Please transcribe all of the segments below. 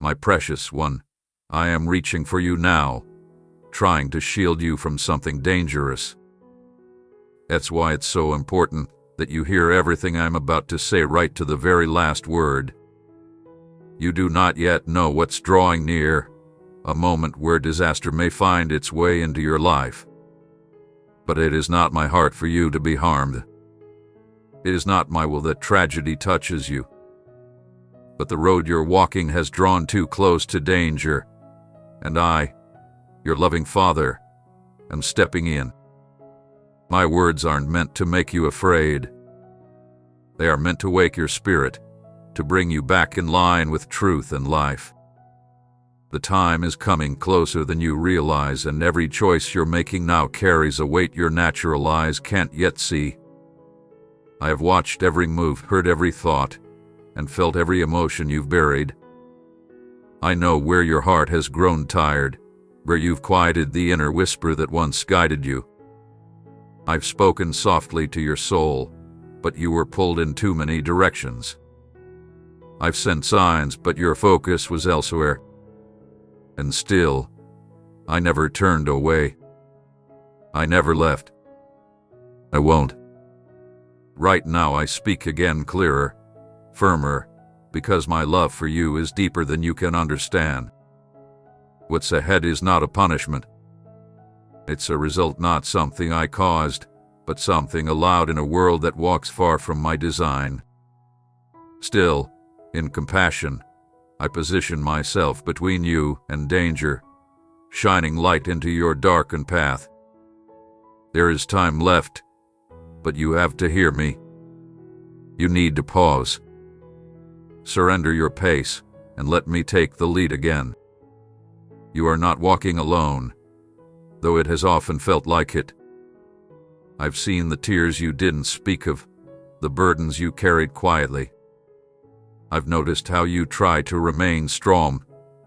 My precious one, I am reaching for you now, trying to shield you from something dangerous. That's why it's so important that you hear everything I'm about to say right to the very last word. You do not yet know what's drawing near, a moment where disaster may find its way into your life. But it is not my heart for you to be harmed. It is not my will that tragedy touches you. But the road you're walking has drawn too close to danger, and I, your loving father, am stepping in. My words aren't meant to make you afraid. They are meant to wake your spirit, to bring you back in line with truth and life. The time is coming closer than you realize, and every choice you're making now carries a weight your natural eyes can't yet see. I have watched every move, heard every thought, and felt every emotion you've buried. I know where your heart has grown tired, where you've quieted the inner whisper that once guided you. I've spoken softly to your soul, but you were pulled in too many directions. I've sent signs, but your focus was elsewhere. And still, I never turned away. I never left. I won't. Right now I speak again clearer, firmer, because my love for you is deeper than you can understand. What's ahead is not a punishment. It's a result, not something I caused, but something allowed in a world that walks far from my design. Still, in compassion, I position myself between you and danger, shining light into your darkened path. There is time left, but you have to hear me. You need to pause. Surrender your pace and let me take the lead again. You are not walking alone, though it has often felt like it. I've seen the tears you didn't speak of, the burdens you carried quietly. I've noticed how you try to remain strong,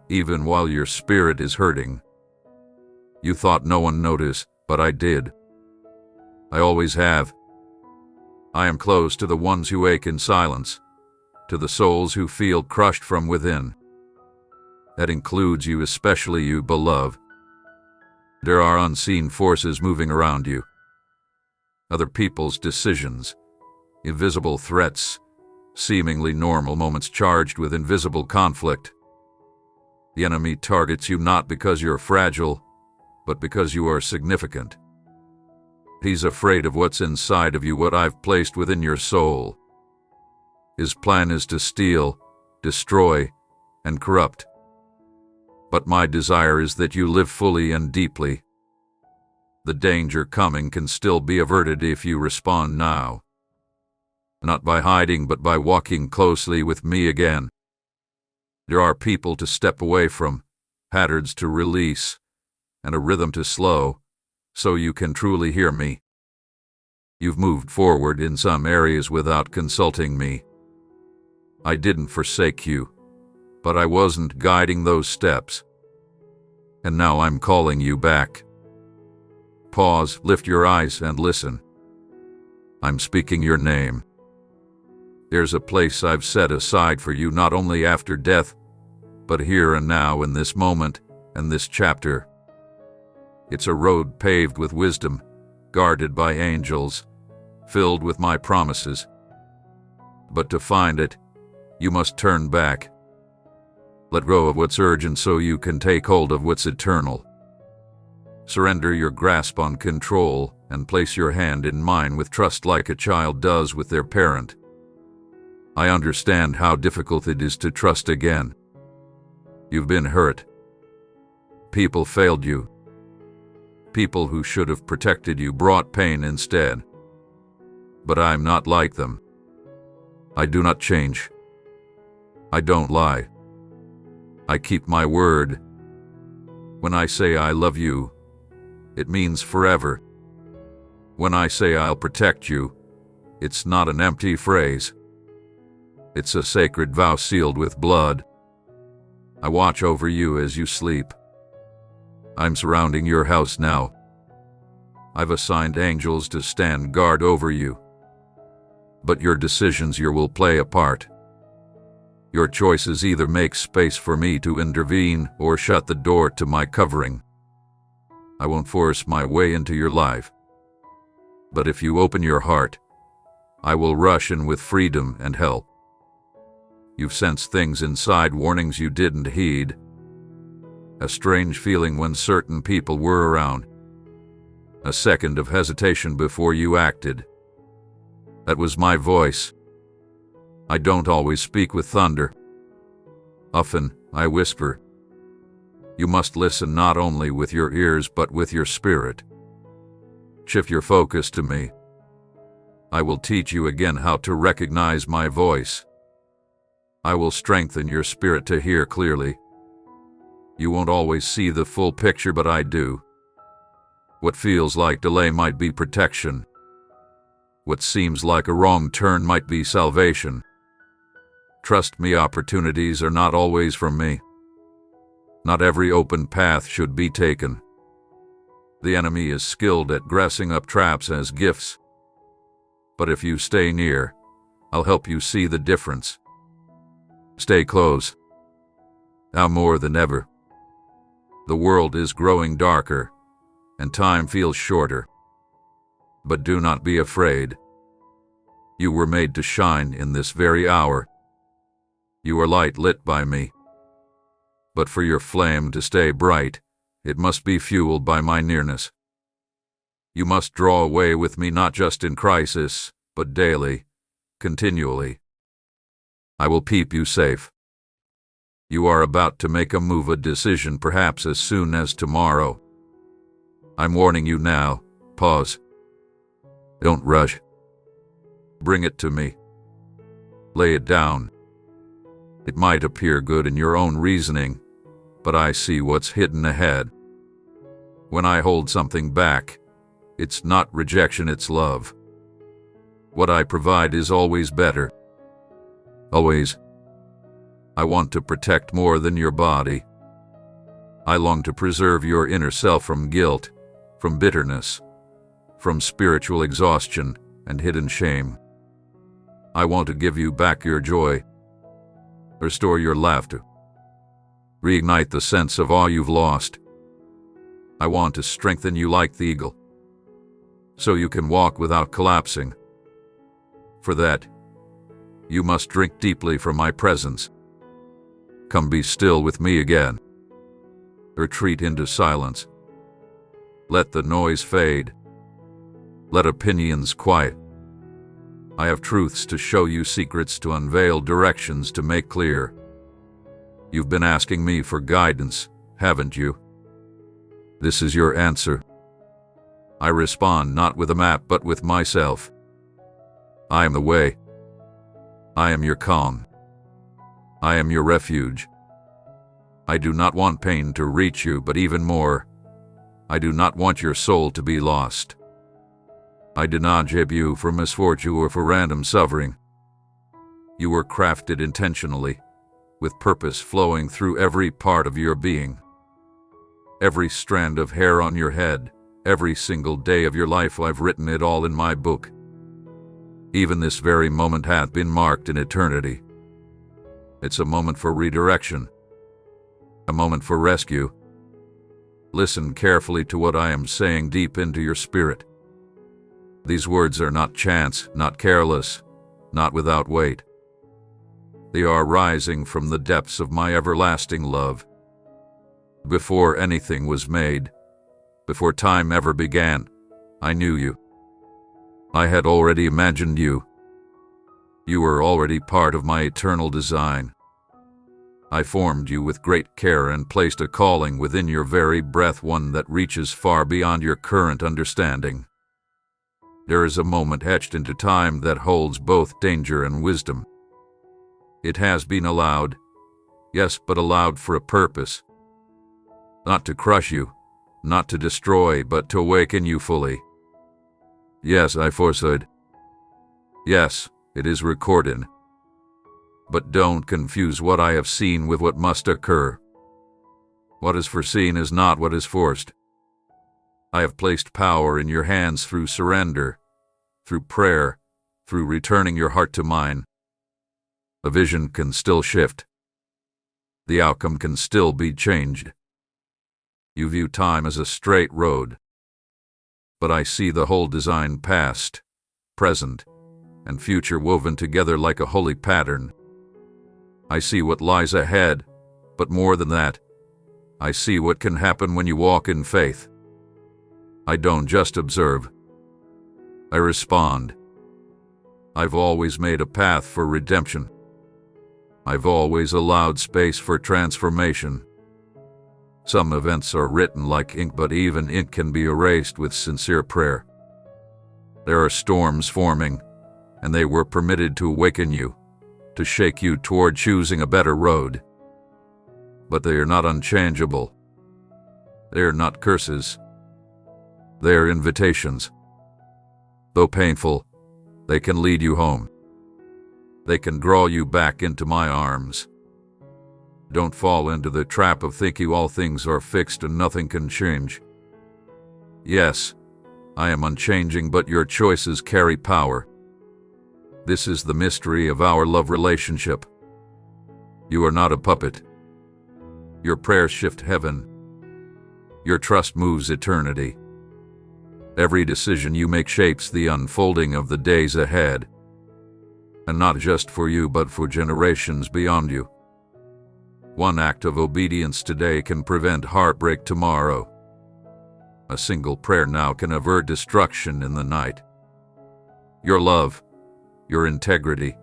even while your spirit is hurting. You thought no one noticed, but I did. I always have. I am close to the ones who ache in silence, to the souls who feel crushed from within. That includes you, especially you, beloved. There are unseen forces moving around you. Other people's decisions, invisible threats, seemingly normal moments charged with invisible conflict. The enemy targets you not because you're fragile, but because you are significant. He's afraid of what's inside of you, what I've placed within your soul. His plan is to steal, destroy, and corrupt. But my desire is that you live fully and deeply. The danger coming can still be averted if you respond now. Not by hiding, but by walking closely with me again. There are people to step away from, patterns to release, and a rhythm to slow, so you can truly hear me. You've moved forward in some areas without consulting me. I didn't forsake you, but I wasn't guiding those steps. And now I'm calling you back. Pause, lift your eyes, and listen. I'm speaking your name. There's a place I've set aside for you, not only after death, but here and now, in this moment and this chapter. It's a road paved with wisdom, guarded by angels, filled with my promises. But to find it, you must turn back. Let go of what's urgent so you can take hold of what's eternal. Surrender your grasp on control and place your hand in mine with trust, like a child does with their parent. I understand how difficult it is to trust again. You've been hurt. People failed you. People who should have protected you brought pain instead. But I'm not like them. I do not change. I don't lie. I keep my word. When I say I love you, it means forever. When I say I'll protect you, it's not an empty phrase. It's a sacred vow sealed with blood. I watch over you as you sleep. I'm surrounding your house now. I've assigned angels to stand guard over you. But your decisions here will play a part. Your choices either make space for me to intervene or shut the door to my covering. I won't force my way into your life. But if you open your heart, I will rush in with freedom and help. You've sensed things inside, warnings you didn't heed. A strange feeling when certain people were around. A second of hesitation before you acted. That was my voice. I don't always speak with thunder. Often, I whisper. You must listen not only with your ears but with your spirit. Shift your focus to me. I will teach you again how to recognize my voice. I will strengthen your spirit to hear clearly. You won't always see the full picture, but I do. What feels like delay might be protection. What seems like a wrong turn might be salvation. Trust me, opportunities are not always from me. Not every open path should be taken. The enemy is skilled at dressing up traps as gifts. But if you stay near, I'll help you see the difference. Stay close. Now more than ever. The world is growing darker, and time feels shorter. But do not be afraid. You were made to shine in this very hour. You are light lit by me. But for your flame to stay bright, it must be fueled by my nearness. You must draw away with me not just in crisis, but daily, continually. I will keep you safe. You are about to make a move, a decision, perhaps as soon as tomorrow. I'm warning you now. Pause. Don't rush. Bring it to me. Lay it down. It might appear good in your own reasoning, but I see what's hidden ahead. When I hold something back, it's not rejection, it's love. What I provide is always better. Always. I want to protect more than your body. I long to preserve your inner self from guilt, from bitterness, from spiritual exhaustion and hidden shame. I want to give you back your joy, restore your laughter, reignite the sense of awe you've lost. I want to strengthen you like the eagle, so you can walk without collapsing. For that, you must drink deeply from my presence. Come be still with me again. Retreat into silence. Let the noise fade. Let opinions quiet. I have truths to show you, secrets to unveil, directions to make clear. You've been asking me for guidance, haven't you? This is your answer. I respond not with a map but with myself. I am the way. I am your calm. I am your refuge. I do not want pain to reach you, but even more, I do not want your soul to be lost. I did not shape you for misfortune or for random suffering. You were crafted intentionally, with purpose flowing through every part of your being. Every strand of hair on your head, every single day of your life, I've written it all in my book. Even this very moment hath been marked in eternity. It's a moment for redirection, a moment for rescue. Listen carefully to what I am saying deep into your spirit. These words are not chance, not careless, not without weight. They are rising from the depths of my everlasting love. Before anything was made, before time ever began, I knew you. I had already imagined you. You were already part of my eternal design. I formed you with great care and placed a calling within your very breath, one that reaches far beyond your current understanding. There is a moment etched into time that holds both danger and wisdom. It has been allowed, yes, but allowed for a purpose. Not to crush you, not to destroy, but to awaken you fully. Yes, I foresaid. Yes, it is recorded. But don't confuse what I have seen with what must occur. What is foreseen is not what is forced. I have placed power in your hands through surrender, through prayer, through returning your heart to mine. A vision can still shift. The outcome can still be changed. You view time as a straight road, but I see the whole design, past, present, and future woven together like a holy pattern. I see what lies ahead, but more than that, I see what can happen when you walk in faith. I don't just observe. I respond. I've always made a path for redemption. I've always allowed space for transformation. Some events are written like ink, but even ink can be erased with sincere prayer. There are storms forming, and they were permitted to awaken you, to shake you toward choosing a better road. But they are not unchangeable. They are not curses. They are invitations. Though painful, they can lead you home. They can draw you back into my arms. Don't fall into the trap of thinking all things are fixed and nothing can change. Yes, I am unchanging, but your choices carry power. This is the mystery of our love relationship. You are not a puppet. Your prayers shift heaven. Your trust moves eternity. Every decision you make shapes the unfolding of the days ahead. And not just for you, but for generations beyond you. One act of obedience today can prevent heartbreak tomorrow. A single prayer now can avert destruction in the night. Your love, your integrity,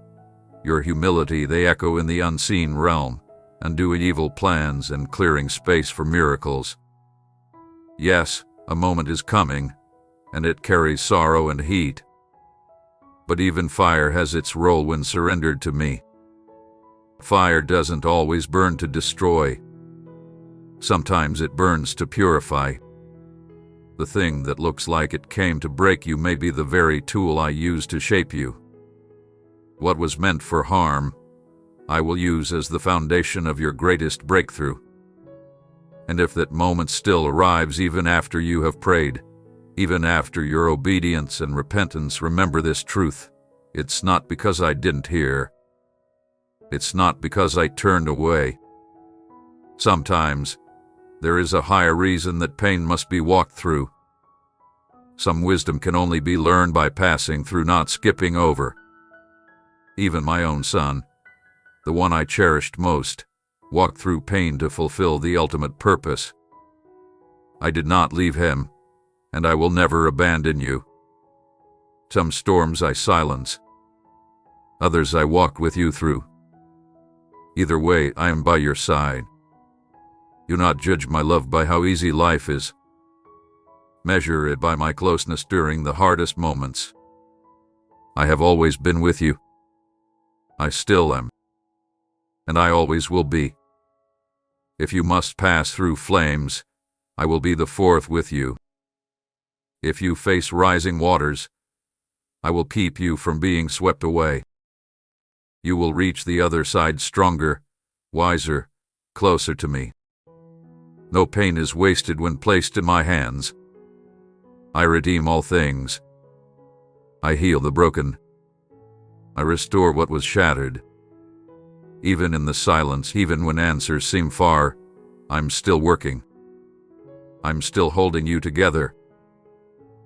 your humility, they echo in the unseen realm, undoing evil plans and clearing space for miracles. Yes, a moment is coming, and it carries sorrow and heat. But even fire has its role when surrendered to me. Fire doesn't always burn to destroy. Sometimes it burns to purify. The thing that looks like it came to break you may be the very tool I use to shape you. What was meant for harm, I will use as the foundation of your greatest breakthrough. And if that moment still arrives even after you have prayed, even after your obedience and repentance, remember this truth. It's not because I didn't hear. It's not because I turned away. Sometimes, there is a higher reason that pain must be walked through. Some wisdom can only be learned by passing through, not skipping over. Even my own son, the one I cherished most, walked through pain to fulfill the ultimate purpose. I did not leave him, and I will never abandon you. Some storms I silence. Others I walk with you through. Either way, I am by your side. Do not judge my love by how easy life is. Measure it by my closeness during the hardest moments. I have always been with you. I still am. And I always will be. If you must pass through flames, I will be the fourth with you. If you face rising waters, I will keep you from being swept away. You will reach the other side stronger, wiser, closer to me. No pain is wasted when placed in my hands. I redeem all things. I heal the broken. I restore what was shattered. Even in the silence, even when answers seem far, I'm still working. I'm still holding you together.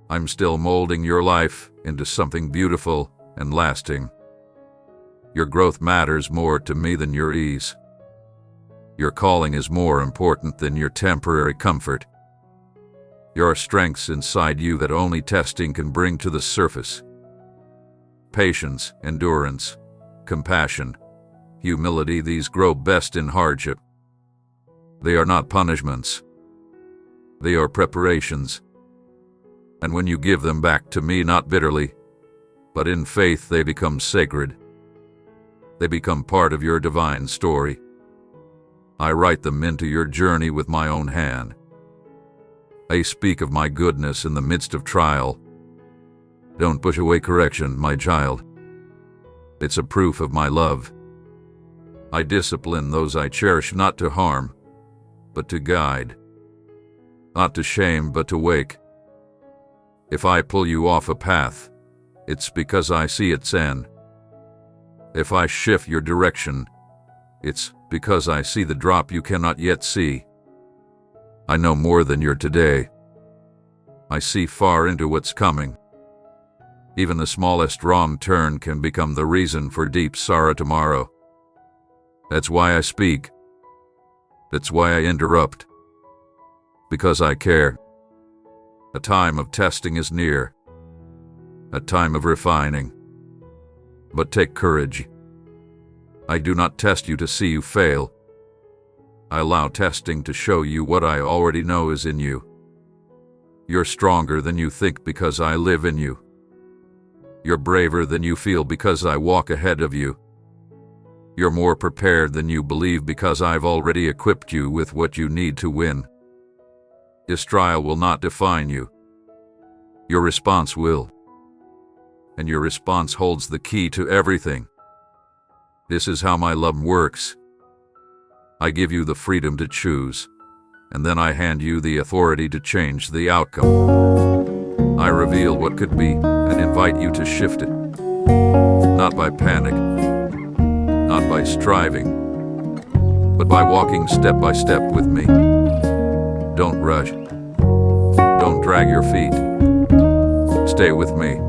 I'm still molding your life into something beautiful and lasting. Your growth matters more to me than your ease. Your calling is more important than your temporary comfort. There are strengths inside you that only testing can bring to the surface. Patience, endurance, compassion, humility, these grow best in hardship. They are not punishments. They are preparations. And when you give them back to me, not bitterly, but in faith, they become sacred. They become part of your divine story. I write them into your journey with my own hand. I speak of my goodness in the midst of trial. Don't push away correction, my child. It's a proof of my love. I discipline those I cherish, not to harm, but to guide. Not to shame, but to wake. If I pull you off a path, it's because I see its end. If I shift your direction, it's because I see the drop you cannot yet see. I know more than you're today. I see far into what's coming. Even the smallest wrong turn can become the reason for deep sorrow tomorrow. That's why I speak. That's why I interrupt. Because I care. A time of testing is near. A time of refining. But take courage. I do not test you to see you fail. I allow testing to show you what I already know is in you. You're stronger than you think because I live in you. You're braver than you feel because I walk ahead of you. You're more prepared than you believe because I've already equipped you with what you need to win. This trial will not define you. Your response will. And your response holds the key to everything. This is how my love works. I give you the freedom to choose, and then I hand you the authority to change the outcome. I reveal what could be and invite you to shift it. Not by panic, not by striving, but by walking step by step with me. Don't rush. Don't drag your feet. Stay with me.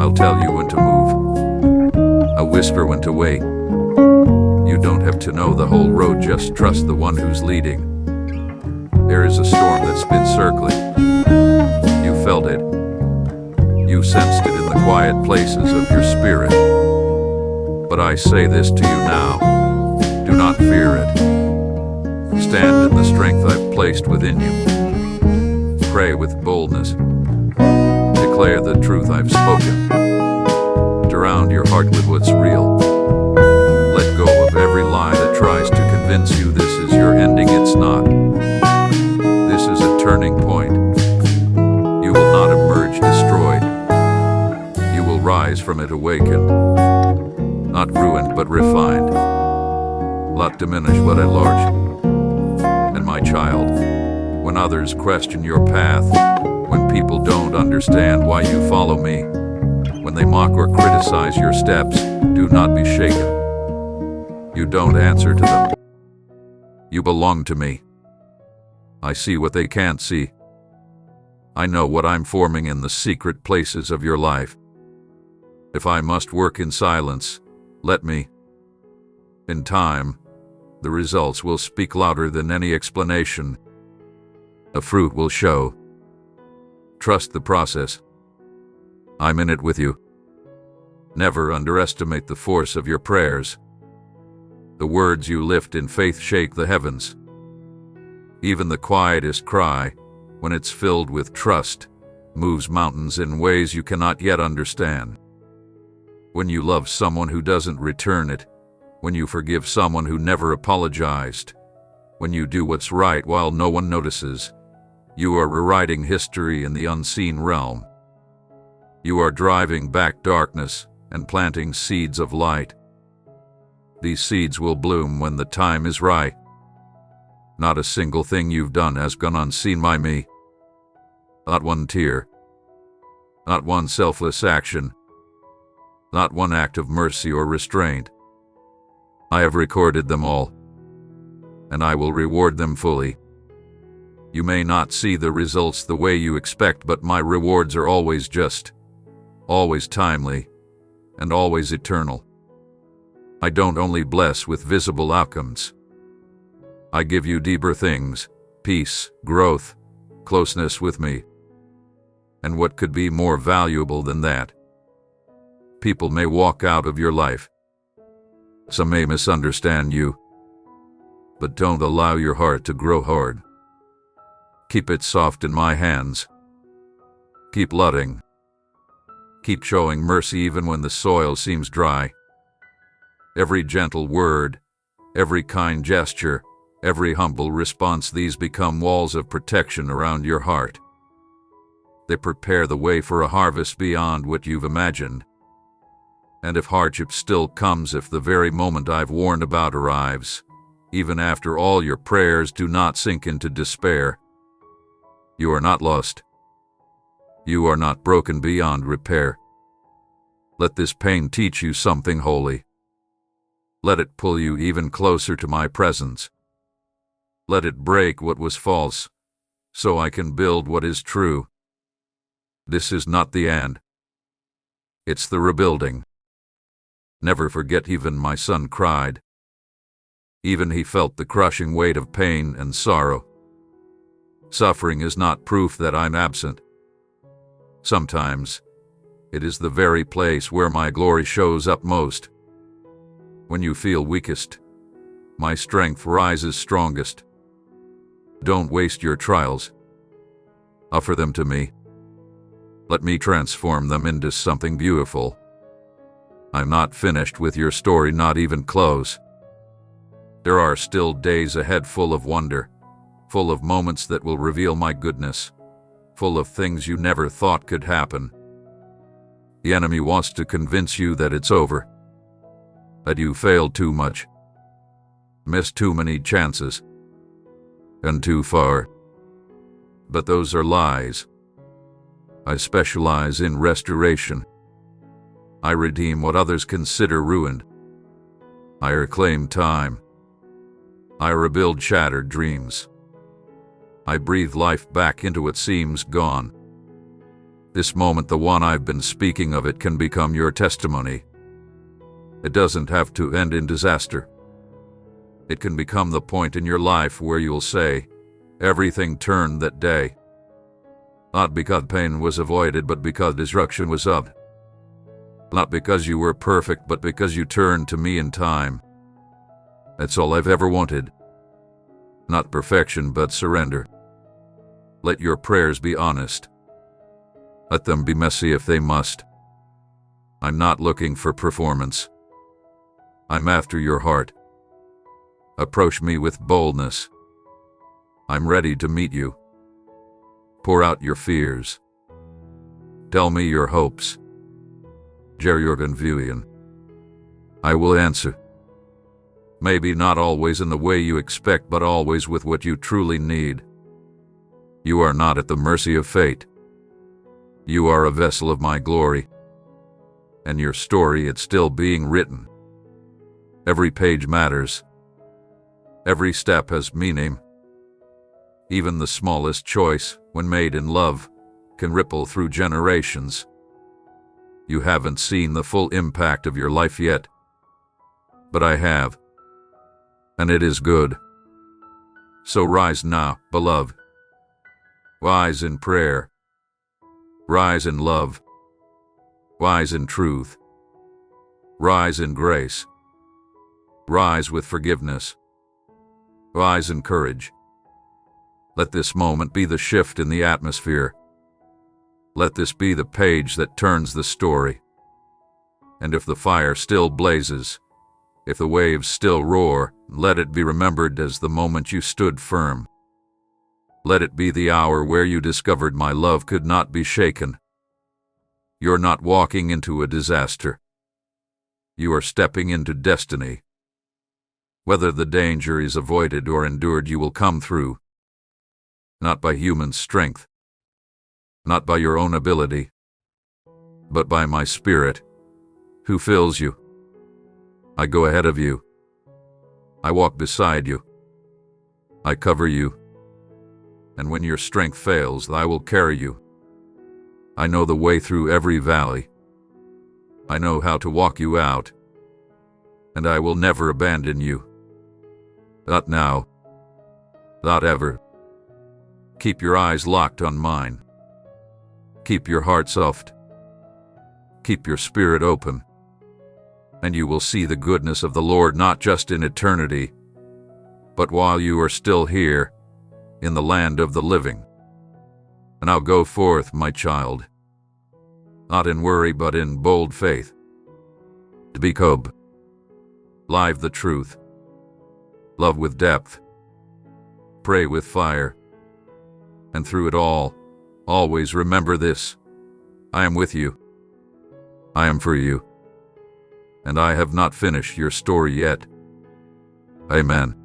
I'll tell you when to move. I'll whisper when to wait. You don't have to know the whole road, just trust the one who's leading. There is a storm that's been circling. You felt it. You sensed it in the quiet places of your spirit. But I say this to you now. Do not fear it. Stand in the strength I've placed within you. Pray with boldness. Declare the truth I've spoken. Surround your heart with what's real. Let go of every lie that tries to convince you this is your ending. It's not. This is a turning point. You will not emerge destroyed. You will rise from it awakened. Not ruined, but refined. Not diminished, but enlarged. And my child, when others question your path, when people don't understand why you follow me, when they mock or criticize your steps, do not be shaken. You don't answer to them. You belong to me. I see what they can't see. I know what I'm forming in the secret places of your life. If I must work in silence, let me. In time, the results will speak louder than any explanation. The fruit will show. Trust the process. I'm in it with you. Never underestimate the force of your prayers. The words you lift in faith shake the heavens. Even the quietest cry, when it's filled with trust, moves mountains in ways you cannot yet understand. When you love someone who doesn't return it, when you forgive someone who never apologized, when you do what's right while no one notices, you are rewriting history in the unseen realm. You are driving back darkness and planting seeds of light. These seeds will bloom when the time is right. Not a single thing you've done has gone unseen by me. Not one tear. Not one selfless action. Not one act of mercy or restraint. I have recorded them all, and I will reward them fully. You may not see the results the way you expect, but my rewards are always just, always timely, and always eternal. I don't only bless with visible outcomes. I give you deeper things, peace, growth, closeness with me. And what could be more valuable than that? People may walk out of your life. Some may misunderstand you. But don't allow your heart to grow hard. Keep it soft in my hands. Keep loving. Keep showing mercy even when the soil seems dry. Every gentle word, every kind gesture, every humble response, these become walls of protection around your heart. They prepare the way for a harvest beyond what you've imagined. And if hardship still comes, if the very moment I've warned about arrives, even after all your prayers, do not sink into despair. You are not lost. You are not broken beyond repair. Let this pain teach you something holy. Let it pull you even closer to my presence. Let it break what was false, so I can build what is true. This is not the end. It's the rebuilding. Never forget, even my son cried. Even he felt the crushing weight of pain and sorrow. Suffering is not proof that I'm absent. Sometimes, it is the very place where my glory shows up most. When you feel weakest, my strength rises strongest. Don't waste your trials. Offer them to me. Let me transform them into something beautiful. I'm not finished with your story, not even close. There are still days ahead full of wonder, full of moments that will reveal my goodness, full of things you never thought could happen. The enemy wants to convince you that it's over, that you failed too much, missed too many chances, and too far. But those are lies. I specialize in restoration. I redeem what others consider ruined. I reclaim time. I rebuild shattered dreams. I breathe life back into what seems gone. This moment, the one I've been speaking of, it can become your testimony. It doesn't have to end in disaster. It can become the point in your life where you'll say, everything turned that day. Not because pain was avoided, but because destruction was up. Not because you were perfect, but because you turned to me in time. That's all I've ever wanted. Not perfection, but surrender. Let your prayers be honest. Let them be messy if they must. I'm not looking for performance. I'm after your heart. Approach me with boldness. I'm ready to meet you. Pour out your fears. Tell me your hopes. Jerjorgen Vuyen. I will answer. Maybe not always in the way you expect, but always with what you truly need. You are not at the mercy of fate. You are a vessel of my glory. And your story, it's still being written. Every page matters. Every step has meaning. Even the smallest choice, when made in love, can ripple through generations. You haven't seen the full impact of your life yet. But I have. And it is good. So rise now, beloved. Rise in prayer. Rise in love. Rise in truth. Rise in grace. Rise with forgiveness. Rise in courage. Let this moment be the shift in the atmosphere. Let this be the page that turns the story. And if the fire still blazes, if the waves still roar, let it be remembered as the moment you stood firm. Let it be the hour where you discovered my love could not be shaken. You're not walking into a disaster. You are stepping into destiny. Whether the danger is avoided or endured, you will come through. Not by human strength, not by your own ability, but by my Spirit, who fills you. I go ahead of you. I walk beside you. I cover you. And when your strength fails, I will carry you. I know the way through every valley. I know how to walk you out. And I will never abandon you. Not now. Not ever. Keep your eyes locked on mine. Keep your heart soft. Keep your spirit open. And you will see the goodness of the Lord not just in eternity, but while you are still here, in the land of the living. And I'll go forth, my child, not in worry, but in bold faith. To be Cobb. Live the truth. Love with depth. Pray with fire. And through it all, always remember this. I am with you. I am for you. And I have not finished your story yet. Amen.